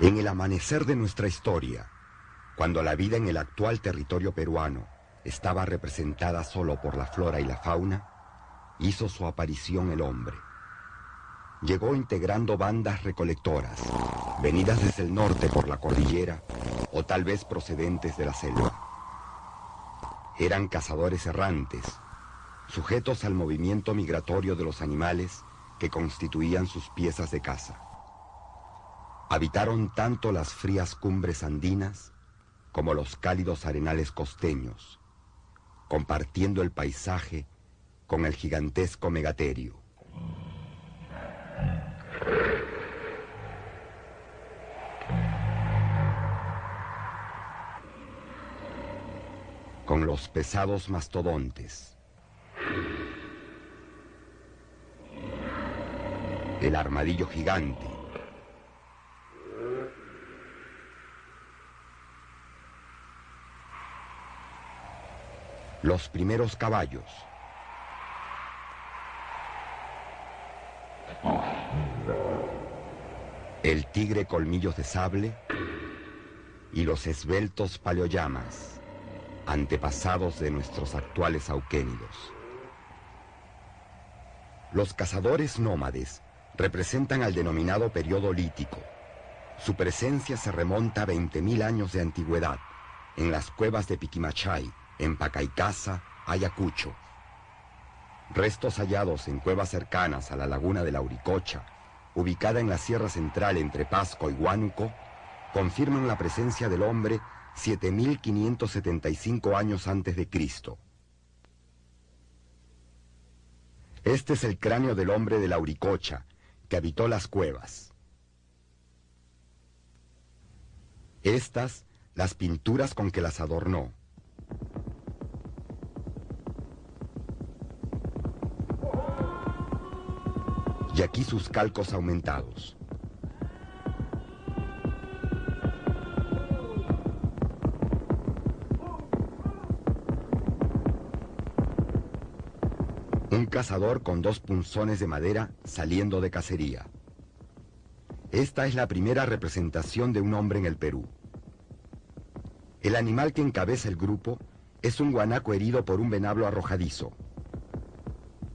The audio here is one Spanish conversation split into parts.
En el amanecer de nuestra historia, cuando la vida en el actual territorio peruano estaba representada solo por la flora y la fauna, hizo su aparición el hombre. Llegó integrando bandas recolectoras, venidas desde el norte por la cordillera o tal vez procedentes de la selva. Eran cazadores errantes, sujetos al movimiento migratorio de los animales que constituían sus piezas de caza. Habitaron tanto las frías cumbres andinas como los cálidos arenales costeños, compartiendo el paisaje con el gigantesco megaterio. Con los pesados mastodontes, el armadillo gigante, los primeros caballos, el tigre colmillos de sable y los esbeltos paleoyamas, antepasados de nuestros actuales auquénidos. Los cazadores nómades representan al denominado periodo lítico. Su presencia se remonta a 20.000 años de antigüedad en las cuevas de Piquimachay, en Pacaicasa, Ayacucho. Restos hallados en cuevas cercanas a la laguna de la Auricocha, ubicada en la Sierra Central entre Pasco y Huánuco, confirman la presencia del hombre 7.575 años antes de Cristo. Este es el cráneo del hombre de la Auricocha, que habitó las cuevas. Estas, las pinturas con que las adornó. Y aquí sus calcos aumentados. Un cazador con 2 punzones de madera saliendo de cacería. Esta es la primera representación de un hombre en el Perú. El animal que encabeza el grupo es un guanaco herido por un venablo arrojadizo.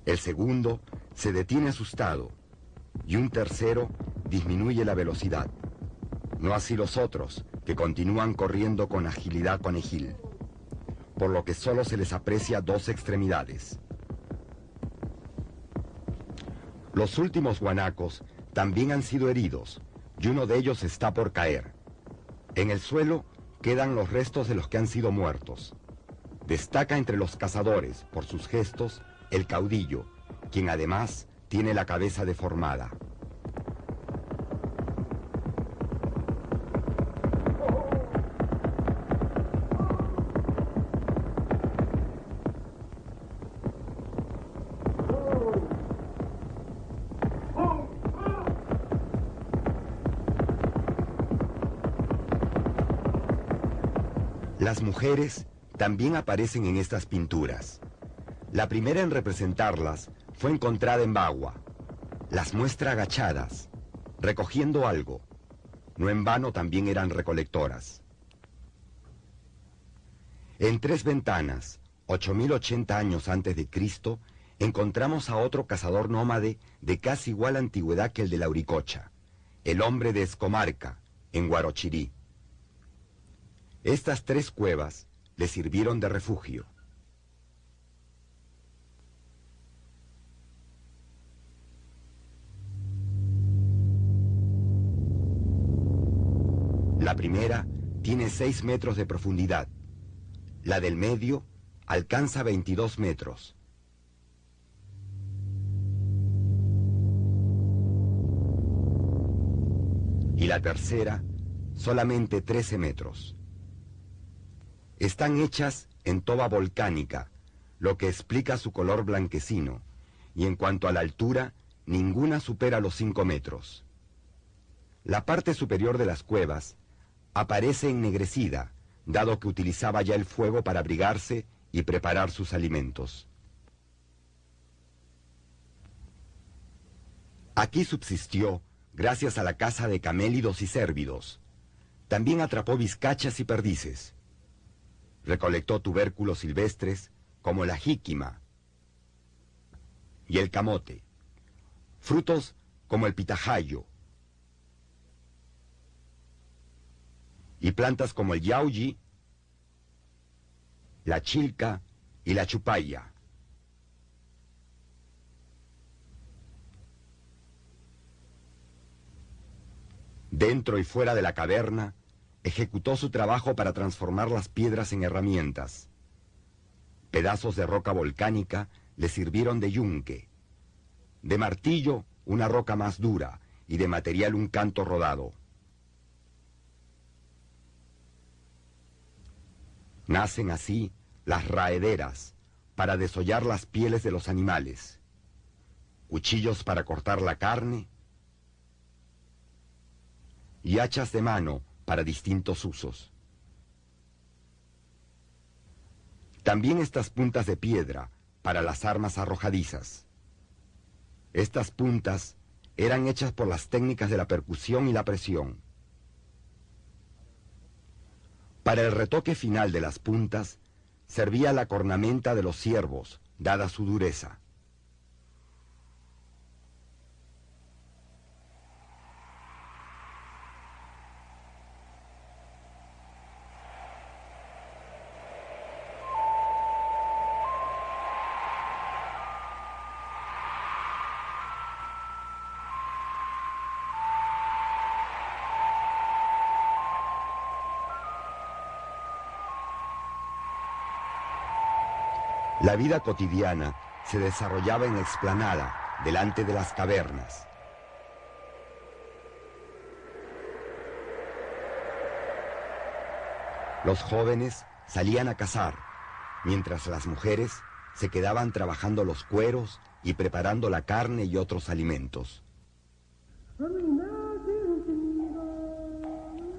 El segundo se detiene asustado y un tercero disminuye la velocidad. No así los otros, que continúan corriendo con agilidad conejil, por lo que solo se les aprecia 2 extremidades. Los últimos guanacos también han sido heridos y uno de ellos está por caer. En el suelo quedan los restos de los que han sido muertos. Destaca entre los cazadores, por sus gestos, el caudillo, quien además tiene la cabeza deformada. Las mujeres también aparecen en estas pinturas. La primera en representarlas fue encontrada en Bagua. Las muestra agachadas, recogiendo algo. No en vano también eran recolectoras. En Tres Ventanas, 8.080 años antes de Cristo, encontramos a otro cazador nómade de casi igual antigüedad que el de la Auricocha, el hombre de Escomarca, en Huarochirí. Estas 3 cuevas le sirvieron de refugio. La primera tiene 6 metros de profundidad. La del medio alcanza 22 metros. Y la tercera, solamente 13 metros. Están hechas en toba volcánica, lo que explica su color blanquecino, y en cuanto a la altura, ninguna supera los 5 metros. La parte superior de las cuevas aparece ennegrecida, dado que utilizaba ya el fuego para abrigarse y preparar sus alimentos. Aquí subsistió, gracias a la caza de camélidos y cérvidos. También atrapó vizcachas y perdices. Recolectó tubérculos silvestres como la jíquima y el camote, frutos como el pitajayo y plantas como el yauyi, la chilca y la chupaya. Dentro y fuera de la caverna, ejecutó su trabajo para transformar las piedras en herramientas. Pedazos de roca volcánica le sirvieron de yunque, de martillo una roca más dura y de material un canto rodado. Nacen así las raederas para desollar las pieles de los animales, cuchillos para cortar la carne y hachas de mano para distintos usos. También estas puntas de piedra para las armas arrojadizas. Estas puntas eran hechas por las técnicas de la percusión y la presión. Para el retoque final de las puntas servía la cornamenta de los ciervos, dada su dureza. La vida cotidiana se desarrollaba en la explanada, delante de las cavernas. Los jóvenes salían a cazar, mientras las mujeres se quedaban trabajando los cueros y preparando la carne y otros alimentos.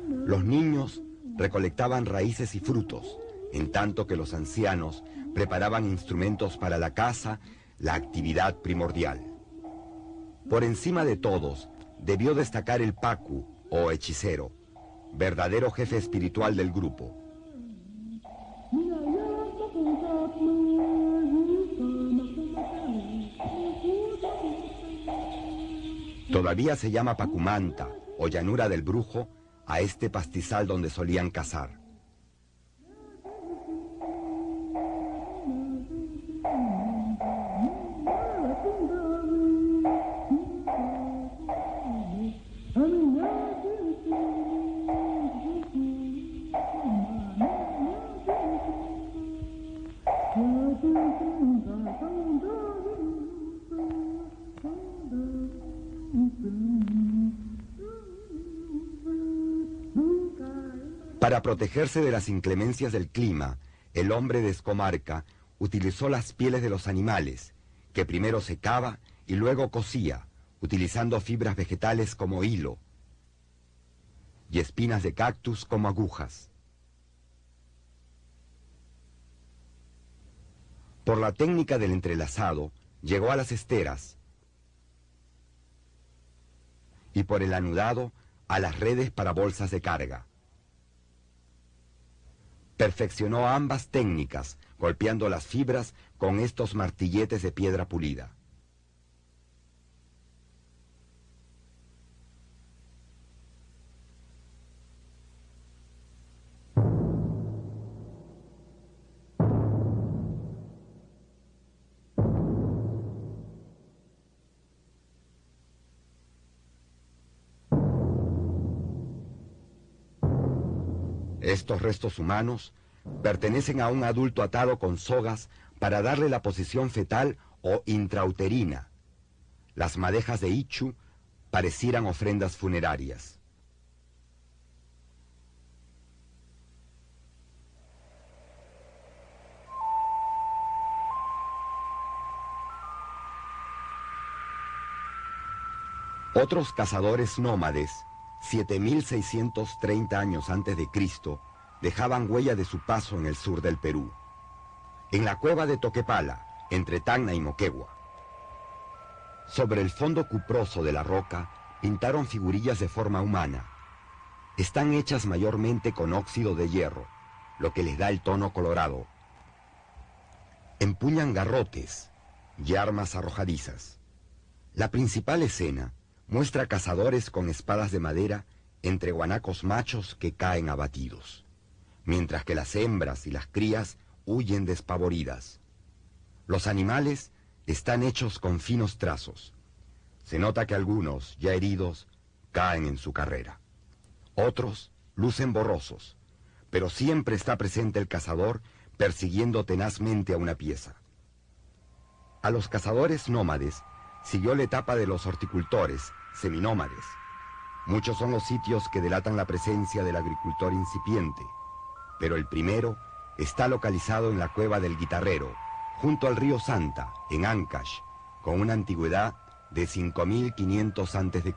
Los niños recolectaban raíces y frutos, en tanto que los ancianos preparaban instrumentos para la caza, la actividad primordial. Por encima de todos, debió destacar el pacu, o hechicero, verdadero jefe espiritual del grupo. Todavía se llama Pacumanta, o llanura del brujo, a este pastizal donde solían cazar. Para protegerse de las inclemencias del clima, el hombre de Escomarca utilizó las pieles de los animales, que primero secaba y luego cosía, utilizando fibras vegetales como hilo y espinas de cactus como agujas. Por la técnica del entrelazado, llegó a las esteras y por el anudado a las redes para bolsas de carga. Perfeccionó ambas técnicas, golpeando las fibras con estos martilletes de piedra pulida. Estos restos humanos pertenecen a un adulto atado con sogas para darle la posición fetal o intrauterina. Las madejas de Ichu parecieran ofrendas funerarias. Otros cazadores nómades, 7.630 años antes de Cristo, dejaban huella de su paso en el sur del Perú, en la cueva de Toquepala, entre Tacna y Moquegua. Sobre el fondo cuproso de la roca pintaron figurillas de forma humana. Están hechas mayormente con óxido de hierro, lo que les da el tono colorado. Empuñan garrotes y armas arrojadizas. La principal escena muestra cazadores con espadas de madera entre guanacos machos que caen abatidos, mientras que las hembras y las crías huyen despavoridas. Los animales están hechos con finos trazos. Se nota que algunos, ya heridos, caen en su carrera. Otros lucen borrosos, pero siempre está presente el cazador persiguiendo tenazmente a una pieza. A los cazadores nómades siguió la etapa de los horticultores, seminómades. Muchos son los sitios que delatan la presencia del agricultor incipiente, pero el primero está localizado en la cueva del Guitarrero, junto al río Santa, en Ancash, con una antigüedad de 5500 a.C.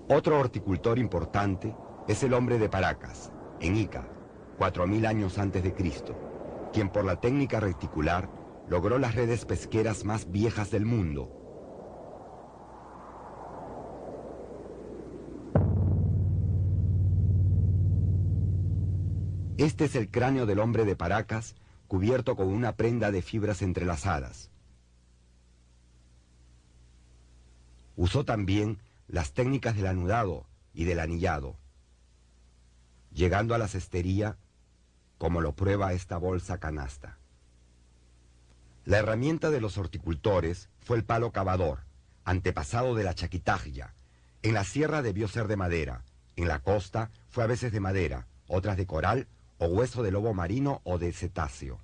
Otro horticultor importante es el hombre de Paracas, en Ica, 4000 años antes de Cristo, quien por la técnica reticular logró las redes pesqueras más viejas del mundo. Este es el cráneo del hombre de Paracas, cubierto con una prenda de fibras entrelazadas. Usó también las técnicas del anudado y del anillado, llegando a la cestería, como lo prueba esta bolsa canasta. La herramienta de los horticultores fue el palo cavador, antepasado de la chaquitaglia. En la sierra debió ser de madera, en la costa fue a veces de madera, otras de coral o hueso de lobo marino o de cetáceo.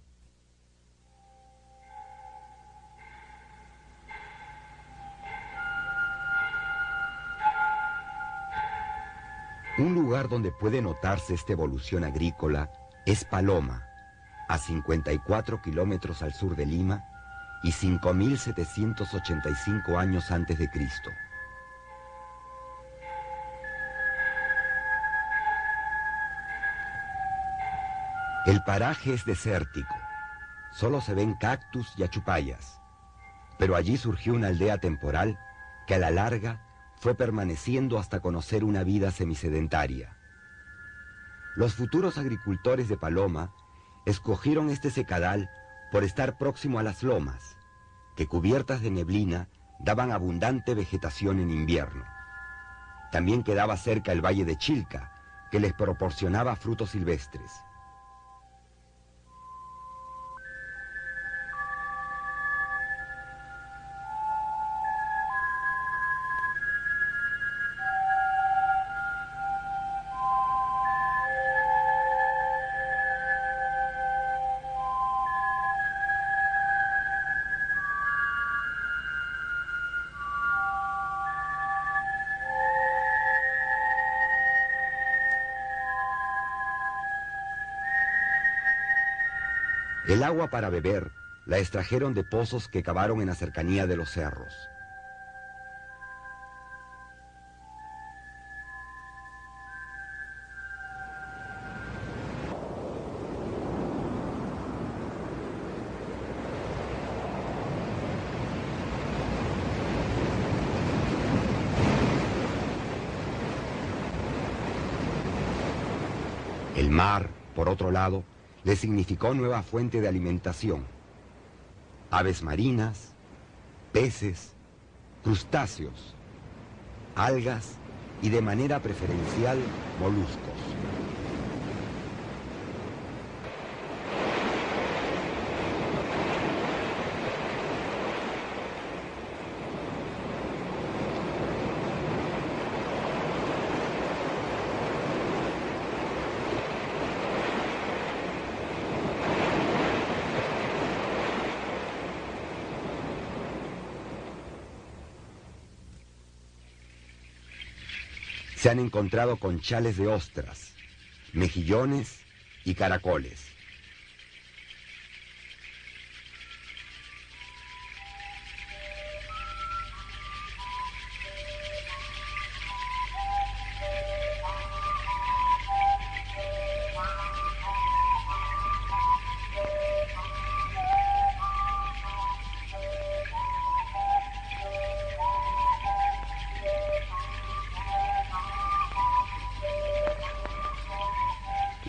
Un lugar donde puede notarse esta evolución agrícola es Paloma, a 54 kilómetros al sur de Lima y 5785 años antes de Cristo. El paraje es desértico, solo se ven cactus y achupayas, pero allí surgió una aldea temporal que a la larga fue permaneciendo hasta conocer una vida semisedentaria. Los futuros agricultores de Paloma escogieron este secadal por estar próximo a las lomas, que cubiertas de neblina daban abundante vegetación en invierno. También quedaba cerca el valle de Chilca, que les proporcionaba frutos silvestres. El agua para beber la extrajeron de pozos que cavaron en la cercanía de los cerros. El mar, por otro lado, le significó nueva fuente de alimentación. Aves marinas, peces, crustáceos, algas y de manera preferencial moluscos. Se han encontrado conchales de ostras, mejillones y caracoles.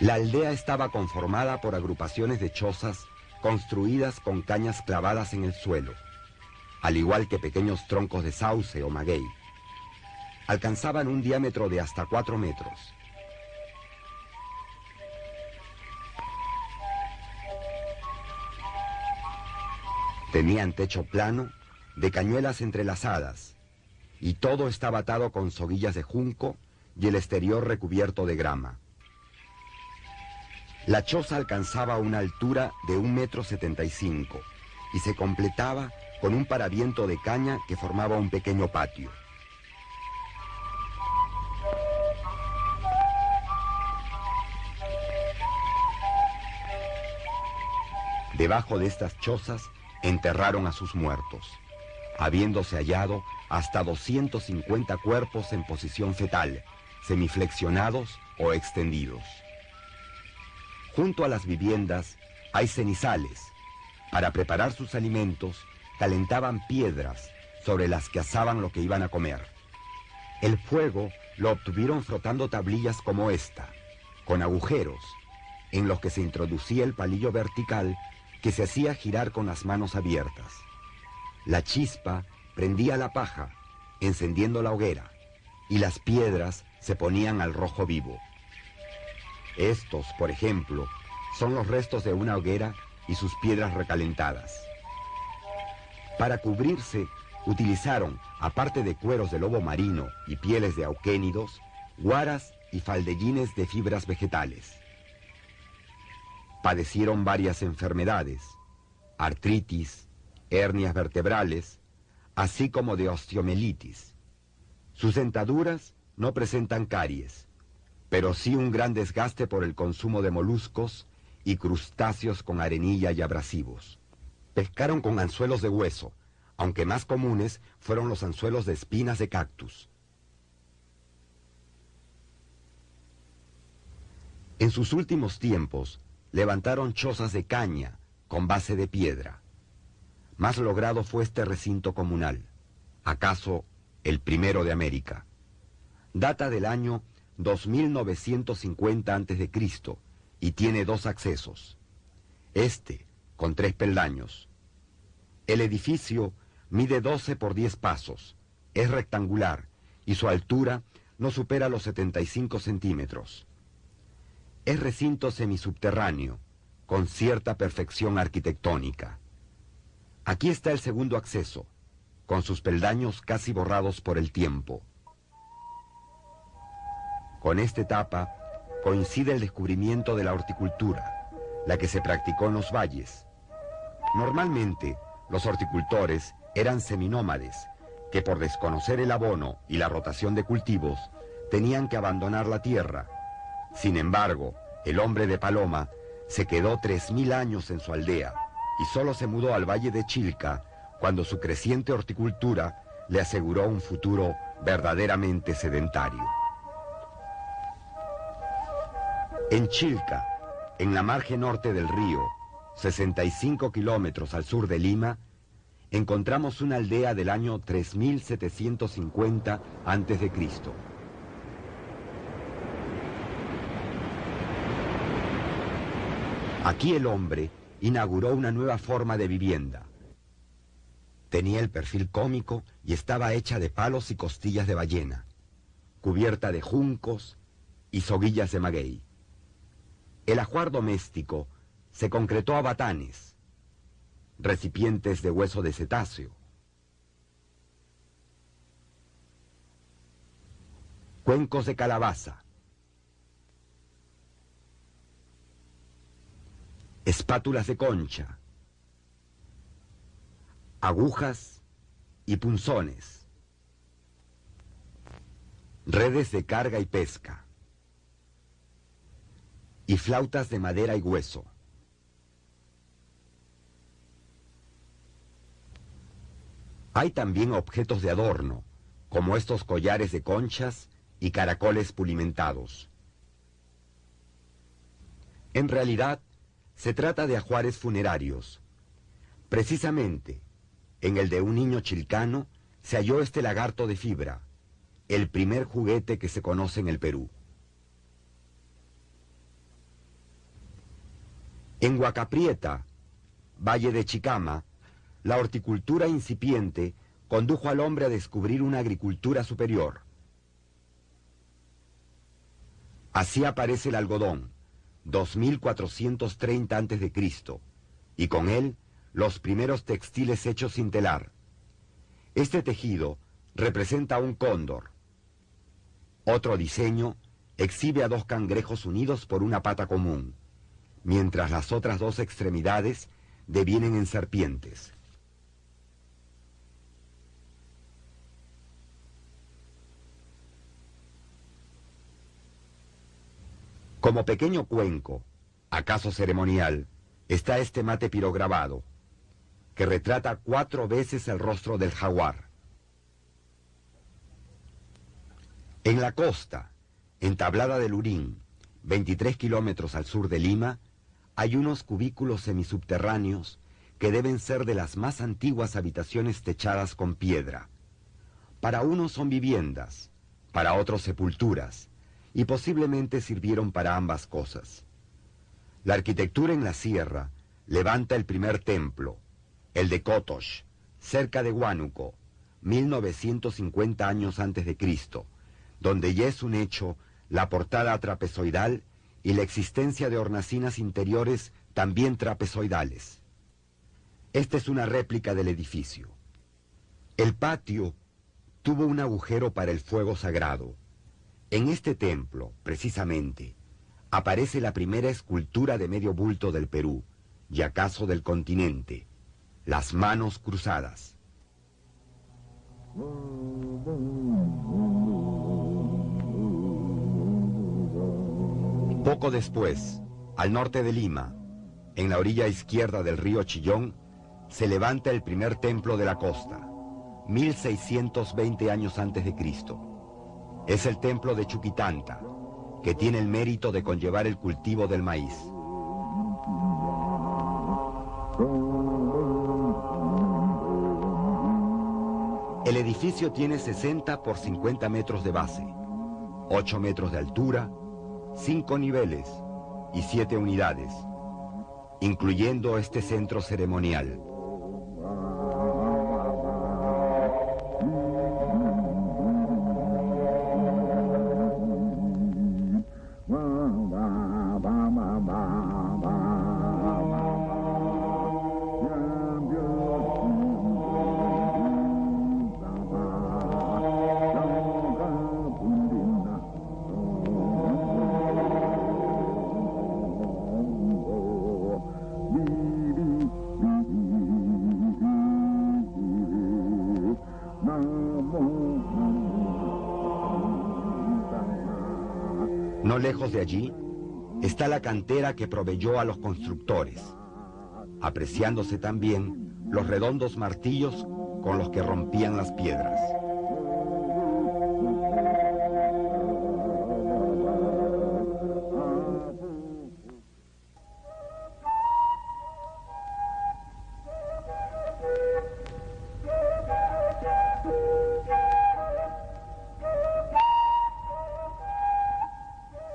La aldea estaba conformada por agrupaciones de chozas construidas con cañas clavadas en el suelo, al igual que pequeños troncos de sauce o maguey. Alcanzaban un diámetro de hasta 4 metros. Tenían techo plano, de cañuelas entrelazadas, y todo estaba atado con soguillas de junco y el exterior recubierto de grama. La choza alcanzaba una altura de 1,75 m y se completaba con un paraviento de caña que formaba un pequeño patio. Debajo de estas chozas enterraron a sus muertos, habiéndose hallado hasta 250 cuerpos en posición fetal, semiflexionados o extendidos. Junto a las viviendas hay cenizales. Para preparar sus alimentos, calentaban piedras sobre las que asaban lo que iban a comer. El fuego lo obtuvieron frotando tablillas como esta, con agujeros, en los que se introducía el palillo vertical que se hacía girar con las manos abiertas. La chispa prendía la paja, encendiendo la hoguera, y las piedras se ponían al rojo vivo. Estos, por ejemplo, son los restos de una hoguera y sus piedras recalentadas. Para cubrirse, utilizaron, aparte de cueros de lobo marino y pieles de auquénidos, guaras y faldellines de fibras vegetales. Padecieron varias enfermedades, artritis, hernias vertebrales, así como de osteomelitis. Sus dentaduras no presentan caries, pero sí un gran desgaste por el consumo de moluscos y crustáceos con arenilla y abrasivos. Pescaron con anzuelos de hueso, aunque más comunes fueron los anzuelos de espinas de cactus. En sus últimos tiempos, levantaron chozas de caña con base de piedra. Más logrado fue este recinto comunal, acaso el primero de América. Data del año 2950 a.C. y tiene 2 accesos. Este, con 3 peldaños. El edificio mide 12 por 10 pasos, es rectangular y su altura no supera los 75 centímetros. Es recinto semisubterráneo, con cierta perfección arquitectónica. Aquí está el segundo acceso, con sus peldaños casi borrados por el tiempo. Con esta etapa coincide el descubrimiento de la horticultura, la que se practicó en los valles. Normalmente, los horticultores eran seminómades, que por desconocer el abono y la rotación de cultivos, tenían que abandonar la tierra. Sin embargo, el hombre de Paloma se quedó 3000 años en su aldea y solo se mudó al valle de Chilca cuando su creciente horticultura le aseguró un futuro verdaderamente sedentario. En Chilca, en la margen norte del río, 65 kilómetros al sur de Lima, encontramos una aldea del año 3750 a.C. Aquí el hombre inauguró una nueva forma de vivienda. Tenía el perfil cómico y estaba hecha de palos y costillas de ballena, cubierta de juncos y soguillas de maguey. El ajuar doméstico se concretó a batanes, recipientes de hueso de cetáceo, cuencos de calabaza, espátulas de concha, agujas y punzones, redes de carga y pesca, y flautas de madera y hueso. Hay también objetos de adorno, como estos collares de conchas y caracoles pulimentados. En realidad, se trata de ajuares funerarios. Precisamente, en el de un niño chilcano se halló este lagarto de fibra, el primer juguete que se conoce en el Perú. En Huacaprieta, Valle de Chicama, la horticultura incipiente condujo al hombre a descubrir una agricultura superior. Así aparece el algodón, 2430 a.C., y con él los primeros textiles hechos sin telar. Este tejido representa a un cóndor. Otro diseño exhibe a dos cangrejos unidos por una pata común, mientras las otras dos extremidades devienen en serpientes. Como pequeño cuenco, acaso ceremonial, está este mate pirograbado, que retrata 4 veces el rostro del jaguar. En la costa, en Tablada del Urín, 23 kilómetros al sur de Lima, hay unos cubículos semisubterráneos que deben ser de las más antiguas habitaciones techadas con piedra. Para unos son viviendas, para otros sepulturas, y posiblemente sirvieron para ambas cosas. La arquitectura en la sierra levanta el primer templo, el de Cotox, cerca de Huánuco, 1950 años antes de Cristo, donde ya es un hecho la portada trapezoidal y la existencia de hornacinas interiores también trapezoidales. Esta es una réplica del edificio. El patio tuvo un agujero para el fuego sagrado. En este templo, precisamente, aparece la primera escultura de medio bulto del Perú, y acaso del continente, las manos cruzadas. Poco después, al norte de Lima, en la orilla izquierda del río Chillón, se levanta el primer templo de la costa, 1620 años antes de Cristo. Es el templo de Chuquitanta, que tiene el mérito de conllevar el cultivo del maíz. El edificio tiene 60 por 50 metros de base, 8 metros de altura, 5 niveles y 7 unidades, incluyendo este centro ceremonial. No lejos de allí está la cantera que proveyó a los constructores, apreciándose también los redondos martillos con los que rompían las piedras.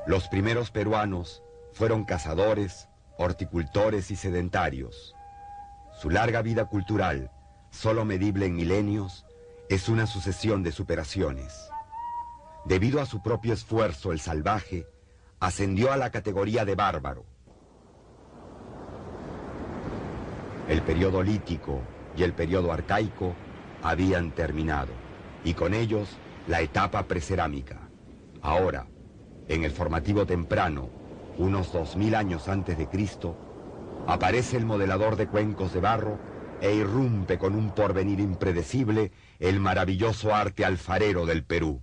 Los primeros peruanos fueron cazadores, horticultores y sedentarios. Su larga vida cultural, solo medible en milenios, es una sucesión de superaciones. Debido a su propio esfuerzo, el salvaje ascendió a la categoría de bárbaro. El periodo lítico y el periodo arcaico habían terminado, y con ellos la etapa precerámica. Ahora, en el formativo temprano, unos 2000 años antes de Cristo, aparece el modelador de cuencos de barro e irrumpe con un porvenir impredecible el maravilloso arte alfarero del Perú.